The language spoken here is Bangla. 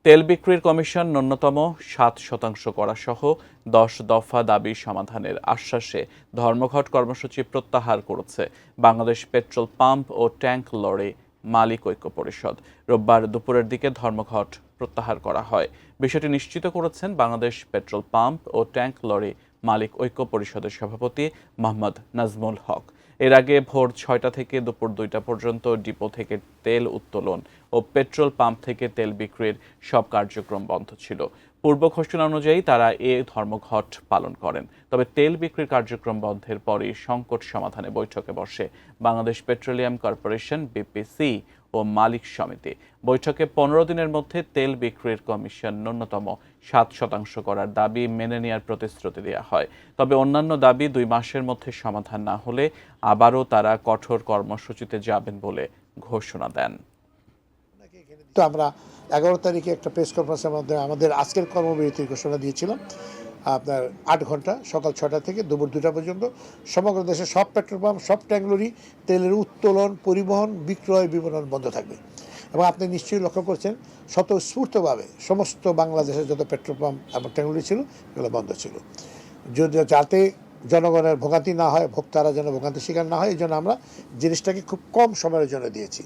তেল বিক্রির কমিশন ন্যূনতম ৭% করা সহ ১০ দফা দাবি সমাধানের আশ্বাসে ধর্মঘট কর্মসূচি প্রত্যাহার করেছে বাংলাদেশ পেট্রোল পাম্প ও ট্যাংক লরি মালিক ঐক্য পরিষদ। রোববার দুপুরের দিকে ধর্মঘট প্রত্যাহার করা হয়। বিষয়টি নিশ্চিত করেছেন বাংলাদেশ পেট্রোল পাম্প ও ট্যাংক লরি মালিক ঐক্য পরিষদের সভাপতি মোহাম্মদ নাজমুল হক। এর আগে ভোর ৬টা থেকে দুপুর ২টা পর্যন্ত ডিপো থেকে তেল উত্তোলন ও পেট্রোল পাম্প থেকে তেল বিক্রির সব কার্যক্রম বন্ধ ছিল। পূর্ব ঘোষণা অনুযায়ী তারা এ ধর্মঘট পালন করেন। তবে তেল বিক্রির কার্যক্রম বন্ধের পরই সংকট সমাধানে বৈঠকে বসে বাংলাদেশ পেট্রোলিয়াম কর্পোরেশন বিপিসি ও মালিক সমিতি। বৈঠকে ১৫ দিনের মধ্যে তেল বিক্রির কমিশন ন্যূনতম ৭% করার দাবি মেনে নেওয়ার প্রতিশ্রুতি দেওয়া হয়। তবে অন্যান্য দাবি ২ মাসের মধ্যে সমাধান না হলে আবারও তারা কঠোর কর্মসূচিতে যাবেন বলে ঘোষণা দেন। তো আমরা ১১ তারিখে একটা প্রেস কনফারেন্সের মধ্যে আমাদের আজকের কর্মবিরতির ঘোষণা দিয়েছিলাম। আপনার ৮ ঘন্টা সকাল ৬টা থেকে দুপুর ২টা পর্যন্ত সমগ্র দেশে সব পেট্রোল পাম্প, সব ট্যাঙ্কলরি তেলের উত্তোলন, পরিবহন, বিক্রয়, বিপণন বন্ধ থাকবে। এবং আপনি নিশ্চয়ই লক্ষ্য করছেন স্বতঃস্ফূর্তভাবে সমস্ত বাংলাদেশের যত পেট্রোল পাম্প এবং ট্যাঙ্কলরি ছিল এগুলো বন্ধ ছিল, যাতে জনগণের ভোগান্তি না হয়, ভোক্তারা যেন ভোগান্তির শিকার না হয়, এই জন্য আমরা জিনিসটাকে খুব কম সময়ের জন্য দিয়েছি।